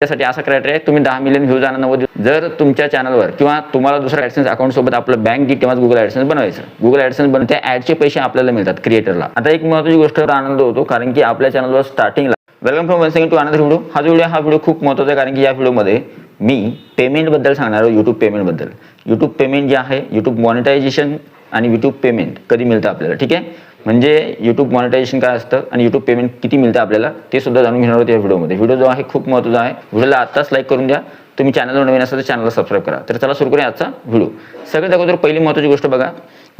त्यासाठी असा क्रायटेरिया आहे, तुम्ही 10 मिलियन व्ह्यूज आणि 90 जर तुमच्या चॅनलवर किंवा तुम्हाला दुसऱ्या ॲडसेन्स अकाउंट सोबत आपलं बँक डिटेल्स गुगल ॲडसेन्स बनवायचं. गुगल ॲडसेन्स बनवून त्या ॲडचे पैसे आपल्याला मिळतात क्रिएटरला. आता एक महत्त्वाची गोष्ट आनंद होतो कारण की आपल्या चॅनलवर स्टार्टिंगला welcome from one second to another video. हा व्हिडिओ खूप महत्त्वाचा आहे कारण की या व्हिडिओमध्ये मी पेमेंटबद्दल सांगणार आहे. यूट्यूब पेमेंटबद्दल. यूट्यूब पेमेंट जे आहे, यूट्यूब मॉनिटायझेशन आणि यूट्यूब पेमेंट कधी मिळतं आपल्याला. ठीक आहे, म्हणजे यूट्यूब मॉनिटायझेशन काय असतं आणि यूट्यूब पेमेंट किती मिळतं आपल्याला ते सुद्धा जाणून घेणार आहोत या व्हिडिओमध्ये. व्हिडिओ जो आहे खूप महत्त्वाचा आहे. व्हिडिओला आत्ताच लाईक करून द्या. तुम्ही चॅनलवर नवीन असाल तर चॅनलला सबस्क्राईब करा. तर चला सुरू करूया आजचा व्हिडिओ. सगळ्यात अगोदर पहिली महत्त्वाची गोष्ट बघा,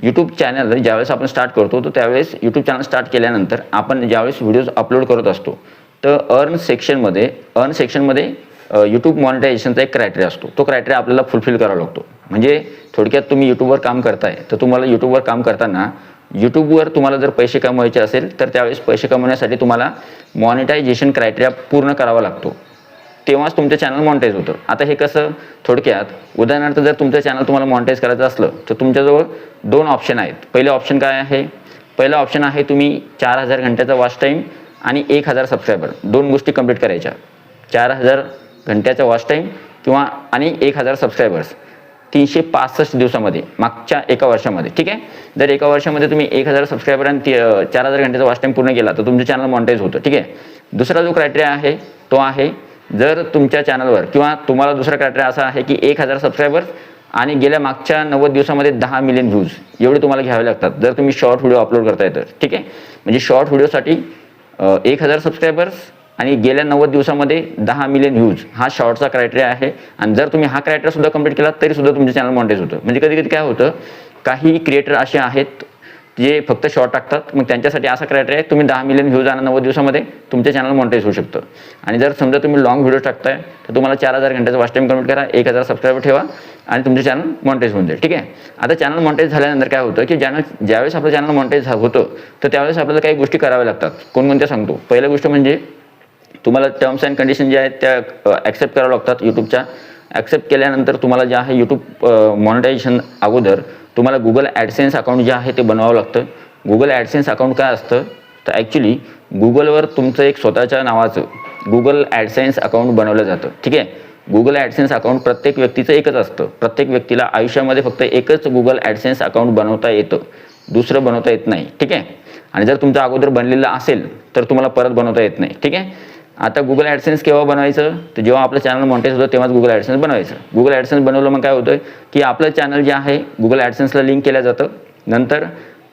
यूट्यूब चॅनल ज्यावेळेस आपण स्टार्ट करतो तर त्यावेळेस यूट्यूब चॅनल स्टार्ट केल्यानंतर आपण ज्यावेळेस व्हिडिओज अपलोड करत असतो तर अर्न सेक्शनमध्ये यूट्यूब मॉनिटायझेशनचा एक क्रायटेरिया असतो. तो क्रायटेरिया आपल्याला फुलफिल करावा लागतो. म्हणजे थोडक्यात तुम्ही यूट्यूबवर काम करताय तर तुम्हाला यूट्यूबवर काम करताना यूट्यूबवर तुम्हाला जर पैसे कमवायचे असेल तर त्यावेळेस पैसे कमवण्यासाठी तुम्हाला मॉनिटायझेशन क्रायटेरिया पूर्ण करावा लागतो. तेव्हाच तुमचं चॅनल मॉनिटाईज होतं. आता हे कसं, थोडक्यात उदाहरणार्थ जर तुमचं चॅनल तुम्हाला मॉनिटाईज करायचं असलं तर तुमच्याजवळ दोन ऑप्शन आहेत. पहिलं ऑप्शन काय आहे? पहिलं ऑप्शन आहे तुम्ही 4000 घंट्याचा वॉच टाईम आणि 1000 सबस्क्रायबर, दोन गोष्टी कंप्लीट करायच्या. 4000 घंट्याचा वॉच टाईम किंवा आणि 1000 सबस्क्रायबर्स 365 दिवसामध्ये मागच्या एका वर्षामध्ये. ठीक आहे, जर एका वर्षामध्ये तुम्ही 1000 सबस्क्रायबर आणि 4000 घंट्याचा वॉच टाईम पूर्ण केला तर तुमचं चॅनल मॉनिटाईज होतं. ठीक आहे. दुसरा जो क्रायटेरिया आहे तो आहे जर तुमच्या चॅनलवर किंवा तुम्हाला दुसरा क्रायटेरिया असा आहे की 1000 सबस्क्रायबर्स आणि गेल्या मागच्या 90 दिवसामध्ये 10 मिलियन व्ह्यूज एवढे तुम्हाला घ्यावे लागतात जर तुम्ही शॉर्ट व्हिडिओ अपलोड करताय तर. ठीक आहे, म्हणजे शॉर्ट व्हिडिओसाठी 1000 सबस्क्रायबर्स आणि गेल्या 90 दिवसामध्ये 10 मिलियन व्ह्यूज हा शॉर्टचा क्रायटेरिया आहे. आणि जर तुम्ही हा क्रायटेरिया सुद्धा कंप्लीट केला तरी सुद्धा तुमचं चॅनल मॉनिटाईज होतं. म्हणजे कधी कधी काय होतं, काही क्रिएटर असे आहेत जे फक्त शॉर्ट टाकतात, मग त्यांच्यासाठी असा क्रायटेरिया आहे तुम्ही 10 मिलियन व्ह्यूज आणि 90 दिवसामध्ये तुमचे चॅनल मॉनिटाईज होऊ शकतं. आणि जर समजा तुम्ही लॉंग व्हिडिओ टाकताय तर तुम्हाला 4000 घंट्याचा वॉच टाईम कंप्लीट करा, 1000 सबस्क्रायबर ठेवा आणि तुमचे चॅनल मॉनिटाईज होऊन जाईल. ठीक आहे. आता चॅनल मॉनिटाईज झाल्यानंतर काय होतं की ज्यावेळेस आपलं चॅनल मॉनिटाईज होतं तर त्यावेळेस आपल्याला काही गोष्टी कराव्या लागतात. कोणकोणत्या सांगतो. पहिल्या गोष्ट म्हणजे तुम्हाला टर्म्स अँड कंडिशन ज्या आहेत त्या ॲक्सेप्ट कराव्या लागतात यूट्यूबच्या. ॲक्सेप्ट केल्यानंतर तुम्हाला जे आहे यूट्यूब मॉनिटायझेशन अगोदर तुम्हाला गुगल ॲडसेन्स अकाउंट जे आहे ते बनवावं लागतं. गुगल ॲडसेन्स अकाउंट काय असतं तर ॲक्च्युली गुगलवर तुमचं एक स्वतःच्या नावाचं गुगल ॲडसेन्स अकाउंट बनवलं जातं. ठीक आहे. गुगल ॲडसेन्स अकाउंट प्रत्येक व्यक्तीचं एकच असतं. प्रत्येक व्यक्तीला आयुष्यामध्ये फक्त एकच गुगल ॲडसेन्स अकाउंट बनवता येतं, दुसरं बनवता येत नाही. ठीक आहे. आणि जर तुमचं अगोदर बनलेलं असेल तर तुम्हाला परत बनवता येत नाही. ठीक आहे. आता गुगल ॲडसेन्स केव्हा बनवायचं तर जेव्हा आपलं चॅनल मॉनिटाईज होतं तेव्हाच गुगल ॲडसेन्स बनवायचं. गुगल ॲडसेन्स बनवलं मग काय होतं की आपलं चॅनल जे आहे गुगल ॲडसेन्सला लिंक केलं जातं. नंतर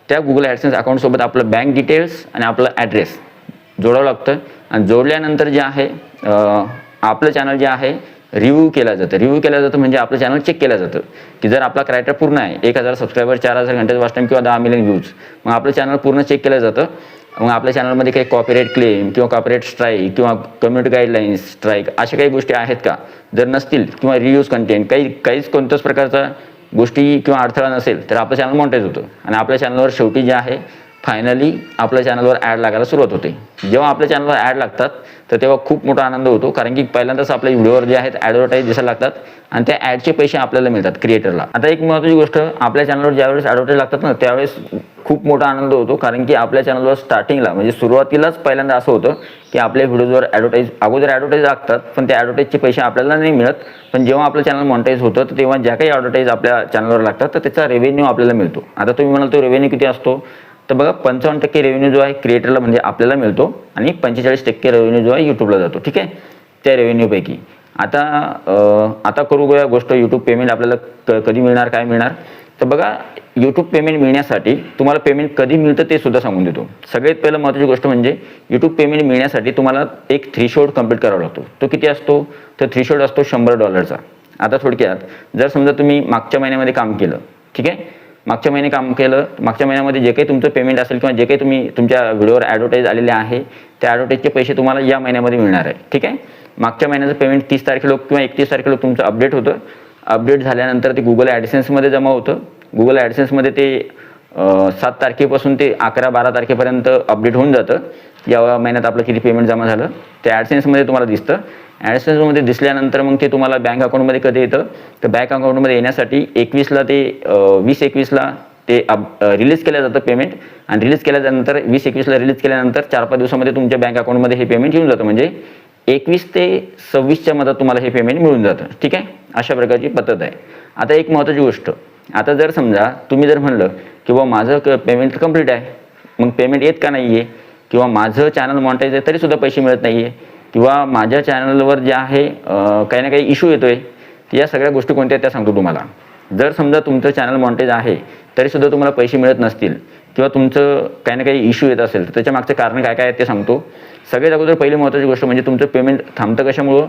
त्या गुगल ॲडसेन्स अकाउंटसोबत आपलं बँक डिटेल्स आणि आपलं ॲड्रेस जोडावं लागतं. आणि जोडल्यानंतर जे आहे आपलं चॅनल जे आहे रिव्ह्यू केलं जातं म्हणजे आपलं चॅनल चेक केलं जातं की जर आपला क्रायटेरिया पूर्ण आहे 1000 सबस्क्रायबर, 4000 घंट्याचा वॉच टाईम किंवा 10 मिलियन व्ह्यूज, मग आपलं चॅनल पूर्ण चेक केलं जातं. मग आपल्या चॅनलमध्ये काही कॉपीराईट क्लेम किंवा कॉपीराईट स्ट्राईक किंवा कम्युनिटी गाईडलाईन्स स्ट्राईक अशा काही गोष्टी आहेत का, जर नसतील किंवा रियूज कंटेंट काहीच कोणत्याच प्रकारचा गोष्टी किंवा अडथळा नसेल तर आपलं चॅनल मॉनिटाईज होतं. आणि आपल्या चॅनलवर शेवटी जे आहे फायनली आपल्या चॅनलवर ॲड लागायला सुरुवात होते. जेव्हा आपल्या चॅनलवर ॲड लागतात तर तेव्हा खूप मोठा आनंद होतो कारण की पहिल्यांदाच आपल्या व्हिडिओवर जे आहेत ॲडव्हर्टाईज दिसायला लागतात आणि त्या ॲडचे पैसे आपल्याला मिळतात क्रिएटरला. आता एक महत्त्वाची गोष्ट, आपल्या चॅनलवर ज्यावेळेस ॲडव्हर्टाईज लागतात ना त्यावेळेस खूप मोठा आनंद होतो कारण की आपल्या चॅनलवर स्टार्टिंगला म्हणजे सुरुवातीलाच पहिल्यांदा असं होतं की आपल्या व्हिडिओजवर अगोदर ॲडव्हर्टाईज लागतात पण त्या ॲडव्हर्टाईजचे पैसे आपल्याला नाही मिळत. पण जेव्हा आपलं चॅनल मॉनिटाईज होतं तर तेव्हा ज्या काही ॲडव्हर्टाईज आपल्या चॅनलवर लागतात तर त्याचा रेव्हेन्यू आपल्याला मिळतो. आता तुम्ही म्हणाल तो रेव्हेन्यू किती असतो तर बघा 55% रेव्हेन्यू जो आहे क्रिएटरला म्हणजे आपल्याला मिळतो आणि 45% रेव्हेन्यू जो आहे यूट्यूबला जातो. ठीक आहे, त्या रेव्हेन्यूपैकी. आता करू गया गोष्ट यूट्यूब पेमेंट आपल्याला कधी मिळणार, काय मिळणार. तर बघा यूट्यूब पेमेंट मिळण्यासाठी तुम्हाला पेमेंट कधी मिळतं ते सुद्धा सांगून देतो. सगळ्यात पहिलं महत्त्वाची गोष्ट म्हणजे यूट्यूब पेमेंट मिळण्यासाठी तुम्हाला एक थ्रेशोल्ड कंप्लीट करावा लागतो. तो किती असतो तर थ्रेशोल्ड असतो $100. आता थोडक्यात जर समजा तुम्ही मागच्या महिन्यामध्ये काम केलं, ठीक आहे, मागच्या महिन्यामध्ये जे काही तुमचं पेमेंट असेल किंवा जे काही तुमच्या व्हिडिओवर ॲडव्हर्टाईज आलेले आहे त्या ॲडव्हर्टाईजचे पैसे तुम्हाला या महिन्यामध्ये मिळणार आहे. ठीक आहे. मागच्या महिन्याचं पेमेंट 30 तारखेला किंवा 31 तारखेला तुमचं अपडेट होतं. अपडेट झाल्यानंतर ते गुगल ॲडसेन्समध्ये जमा होतं. गुगल ॲडसेन्समध्ये ते 7 तारखेपासून ते 11-12 तारखेपर्यंत अपडेट होऊन जातं. या महिन्यात आपलं किती पेमेंट जमा झालं ते ॲडसेन्समध्ये तुम्हाला दिसतं. ॲडसेन्समध्ये दिसल्यानंतर मग ते तुम्हाला बँक अकाउंटमध्ये कधी येतं तर बँक अकाउंटमध्ये येण्यासाठी 21ला ते 20-21ला ते रिलीज केलं जातं पेमेंट. आणि रिलीज केल्यानंतर 20-21ला रिलीज केल्यानंतर 4-5 दिवसामध्ये तुमच्या बँक अकाउंटमध्ये हे पेमेंट येऊन जातं. म्हणजे 21 ते 26च्या मध्ये तुम्हाला हे पेमेंट मिळून जातं. ठीक आहे, अशा प्रकारची पद्धत आहे. आता एक महत्त्वाची गोष्ट, आता जर समजा तुम्ही जर म्हणलं की बाबा माझं पेमेंट कंप्लीट आहे, मग पेमेंट येत का नाही आहे, किंवा माझं चॅनल मॉनिटाईज आहे तरीसुद्धा पैसे मिळत नाही आहे, किंवा माझ्या चॅनलवर जे आहे काही ना काही इश्यू येतो आहे, या सगळ्या गोष्टी कोणत्या त्या सांगतो तुम्हाला. जर समजा तुमचं चॅनल मॉनिटाईज आहे तरीसुद्धा तुम्हाला पैसे मिळत नसतील, किंवा तुमचं काही ना काही इश्यू येत असेल तर त्याच्या मागचं कारण काय काय आहे ते सांगतो. सगळ्यात अगोदर पहिली महत्त्वाची गोष्ट म्हणजे तुमचं पेमेंट थांबतं कशामुळं.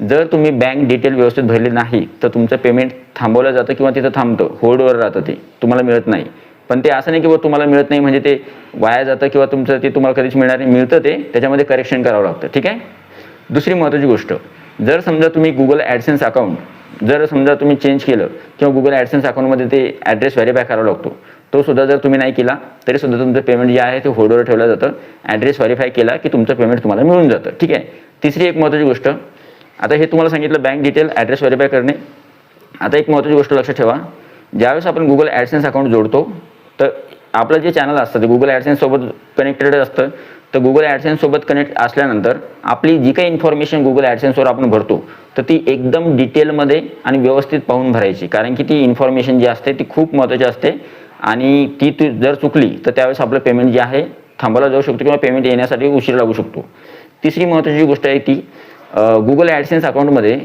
जर तुम्ही बँक डिटेल व्यवस्थित भरले नाही तर तुमचं पेमेंट थांबवलं जातं किंवा तिथं थांबतं, होल्डवर राहतं, ते तुम्हाला मिळत नाही. पण ते असं नाही की तुम्हाला मिळत नाही म्हणजे ते वाया जातं किंवा तुमचं ते तुम्हाला कधीच मिळणार नाही, मिळतं ते, त्याच्यामध्ये करेक्शन करावं लागतं. ठीक आहे. दुसरी महत्त्वाची गोष्ट, जर समजा तुम्ही गुगल ॲडसेन्स अकाउंट जर समजा तुम्ही चेंज केलं किंवा गुगल ॲडसेन्स अकाउंटमध्ये ते ॲड्रेस व्हेरीफाय करावा लागतो, तो सुद्धा जर तुम्ही नाही केला तरीसुद्धा तुमचं पेमेंट जे आहे ते होल्डवर ठेवलं जातं. ॲड्रेस व्हेरीफाय केला की तुमचं पेमेंट तुम्हाला मिळून जातं. ठीक आहे. तिसरी एक महत्त्वाची गोष्ट, आता हे तुम्हाला सांगितलं बँक डिटेल ॲड्रेस व्हेरीफाय करणे. आता एक महत्त्वाची गोष्ट लक्षात ठेवा, ज्यावेळेस आपण गुगल ॲडसेन्स अकाउंट जोडतो तर आपलं जे चॅनल असतं ते गुगल ॲडसेन्ससोबत कनेक्टेड असतं. तर गुगल ॲडसेन्ससोबत कनेक्ट असल्यानंतर आपली जी काही इन्फॉर्मेशन गुगल ॲडसेन्सवर आपण भरतो तर ती एकदम डिटेलमध्ये आणि व्यवस्थित पाहून भरायची, कारण की ती इन्फॉर्मेशन जी असते ती खूप महत्त्वाची असते आणि ती जर चुकली तर त्यावेळेस आपलं पेमेंट जे आहे थांबवला जाऊ शकतो किंवा पेमेंट येण्यासाठी उशीर लागू शकतो. तिसरी महत्त्वाची गोष्ट आहे ती गुगल ॲडसेन्स अकाउंटमध्ये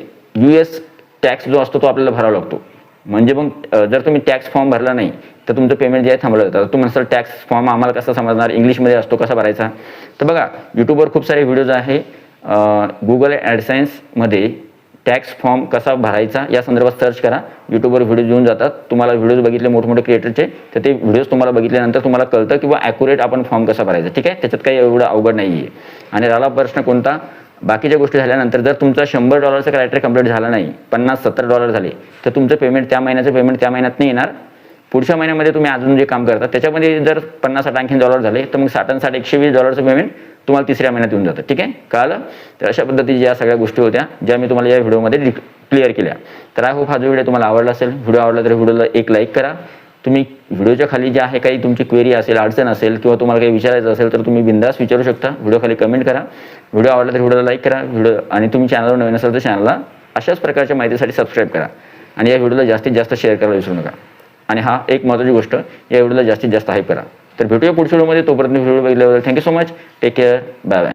US टॅक्स जो असतो तो आपल्याला भरावा लागतो. म्हणजे मग जर तुम्ही टॅक्स फॉर्म भरला नाही तर तुमचं पेमेंट जे आहे थांबवलं जातं. तुम्ही म्हणसाल टॅक्स फॉर्म आम्हाला कसा समजणार, इंग्लिशमध्ये असतो, कसा भरायचा. तर बघा, यूट्यूबवर खूप सारे व्हिडिओज आहे गुगल ॲडसेन्समध्ये टॅक्स फॉर्म कसा भरायचा या संदर्भात सर्च करा, यूट्यूबवर व्हिडिओज येऊन जातात. तुम्हाला व्हिडिओज बघितले मोठमोठे क्रिएटरचे तर ते व्हिडिओज तुम्हाला बघितल्यानंतर तुम्हाला कळतं किंवा ॲक्युरेट आपण फॉर्म कसा भरायचा. ठीक आहे, त्याच्यात काही एवढं अवघड नाही आहे. आणि राहिला प्रश्न कोणता, बाकीच्या गोष्टी झाल्यानंतर जर तुमचा $100 क्रायटेरिया कंप्लीट झाला नाही, $50-70 झाले तर तुमचं पेमेंट त्या महिन्याचं पेमेंट त्या महिन्यात नाही येणार. पुढच्या महिन्यामध्ये तुम्ही अजून जे काम करता त्याच्यामध्ये जर $50-60 आणखीन झाले तर मग $60 $120 पेमेंट तुम्हाला तिसऱ्या महिन्यात येऊन जातं. ठीक आहे, कळलं. तर अशा पद्धतीच्या या सगळ्या गोष्टी होत्या ज्या मी तुम्हाला या व्हिडिओमध्ये क्लिअर केल्या. तर आय होप हा जो व्हिडिओ तुम्हाला आवडला असेल. व्हिडिओ आवडला तर व्हिडिओला एक लाईक करा. तुम्ही व्हिडिओच्या खाली जे आहे काही तुमची क्वेरी असेल, अडचण असेल किंवा तुम्हाला काही विचारायचं असेल तर तुम्ही बिंदास विचारू शकता. व्हिडिओ खाली कमेंट करा. व्हिडिओ आवडला तर व्हिडिओला लाईक करा. आणि तुम्ही चॅनलवर नवीन असाल तर चॅनलला अशाच प्रकारच्या माहितीसाठी सबस्क्राईब करा. आणि या व्हिडिओला जास्तीत जास्त शेअर करायला विसरू नका. आणि हा एक महत्त्वाची गोष्ट, या व्हिडिओला जास्तीत जास्त हाईप करा. तर भेटूया पुढच्या व्हिडिओमध्ये. तोपर्यंत व्हिडिओ बघितल्याबद्दल thank you so much. Take care. Bye bye.